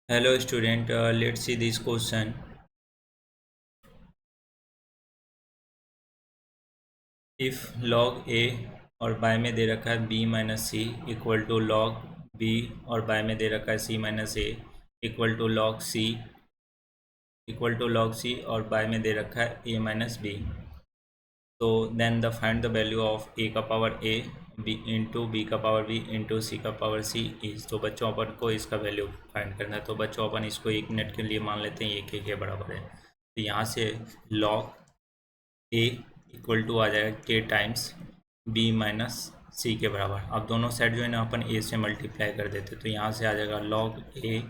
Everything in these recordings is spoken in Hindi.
Hello student, let's see this question. If log a और बाय में दे रखा है b minus C equal to log b और बाय में दे रखा है c minus A equal to log c और बाय में दे रखा है a माइनस बी, तो then the find the value of a का power a b into B का पावर b इंटू सी का पावर c इज। तो बच्चों अपन को इसका वैल्यू फाइंड करना है। तो बच्चों अपन इसको 1 मिनट के लिए मान लेते हैं ये के बराबर है। तो यहाँ से लॉग a इक्वल टू आ जाएगा के टाइम्स b माइनस सी के बराबर। अब दोनों साइड जो है ना अपन a से मल्टीप्लाई कर देते, तो यहाँ से आ जाएगा log a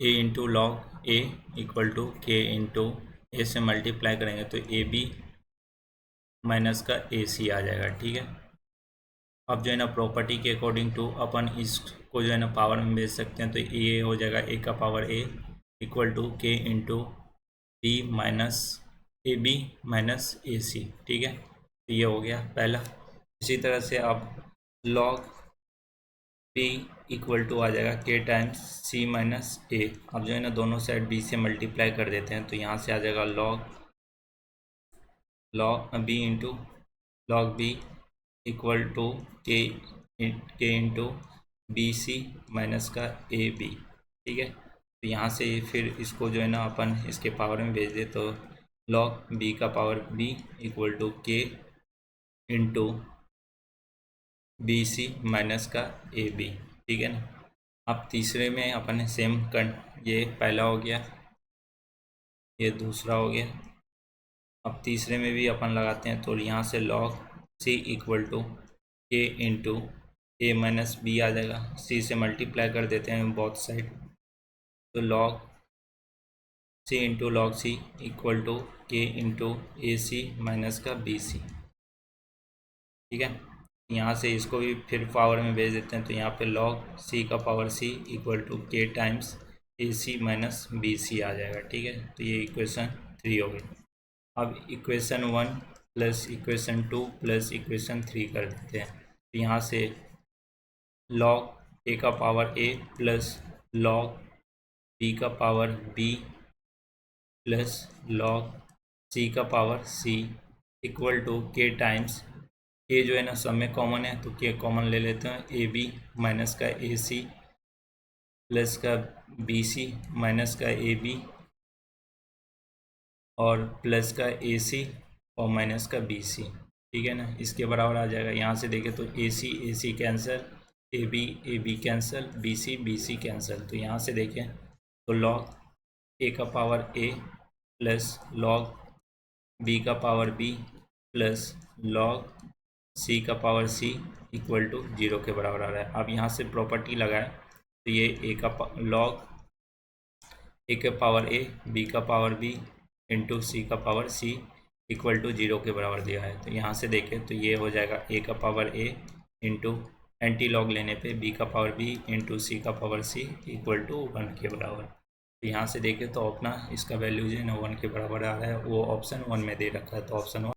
into log a equal to K into A से मल्टीप्लाई करेंगे तो ए बी माइनस का ए सी आ जाएगा। ठीक है, अब जो है ना प्रॉपर्टी के अकॉर्डिंग टू अपन इसको जो है ना पावर में भेज सकते हैं। तो ये हो जाएगा ए का power a equal to K into B minus A B minus A C. ठीक है, तो ये हो गया पहला। इसी तरह से अब लॉग बी इक्वल टू आ जाएगा के टाइम्स सी माइनस ए। अब जो है ना दोनों साइड बी से मल्टीप्लाई कर देते हैं, तो यहाँ से आ जाएगा log B into log B equal to K into B C minus का ए बी। ठीक है, तो यहाँ से फिर इसको जो है ना अपन इसके पावर में भेज दे, तो लॉग बी का power B equal to K into B C minus का ए बी। ठीक है ना। अब तीसरे में अपन सेम कर, ये पहला हो गया, ये दूसरा हो गया। अब तीसरे में भी अपन लगाते हैं, तो यहाँ से log C equal to K into A minus B आ जाएगा। सी से मल्टीप्लाई कर देते हैं बोथ साइड, तो log C into log C equal to K into A C minus का बी सी। ठीक है, यहाँ से इसको भी फिर पावर में भेज देते हैं, तो यहाँ पे लॉग सी का पावर सी इक्वल टू के टाइम्स ए सी माइनस बी सी आ जाएगा। ठीक है, तो ये इक्वेशन 3 हो गई। अब equation 1 plus equation 2 plus equation 3 कर देते हैं। तो यहाँ से लॉग ए का power A plus log B का power B plus log C का पावर सी इक्वल टू के टाइम्स के जो है ना सब में कॉमन है, तो के कॉमन ले लेते हैं, ए बी माइनस का ए सी प्लस का बी सी माइनस का ए बी और प्लस का ए सी और माइनस का बी सी। ठीक है ना, इसके बराबर आ जाएगा। यहाँ से देखें तो A C cancel, A B cancel, B C cancel. तो यहाँ से देखें तो लॉग ए का power A plus log B का power B plus log C का पावर सी इक्वल टू 0 के बराबर आ रहा है। अब यहाँ से प्रॉपर्टी लगाए, तो ये ए का लॉग ए का पावर ए बी का पावर बी इंटू सी का पावर सी इक्वल टू 0 के बराबर दिया है। तो यहाँ से देखें तो ये हो जाएगा ए का पावर ए इंटू एंटी लॉग लेने पे बी का पावर बी इंटू सी का पावर सी इक्वल टू 1 के बराबर। तो यहाँ से देखें तो अपना इसका वैल्यू जो है ना 1 के बराबर आ रहा है, वो ऑप्शन 1 में दे रखा है, तो ऑप्शन 1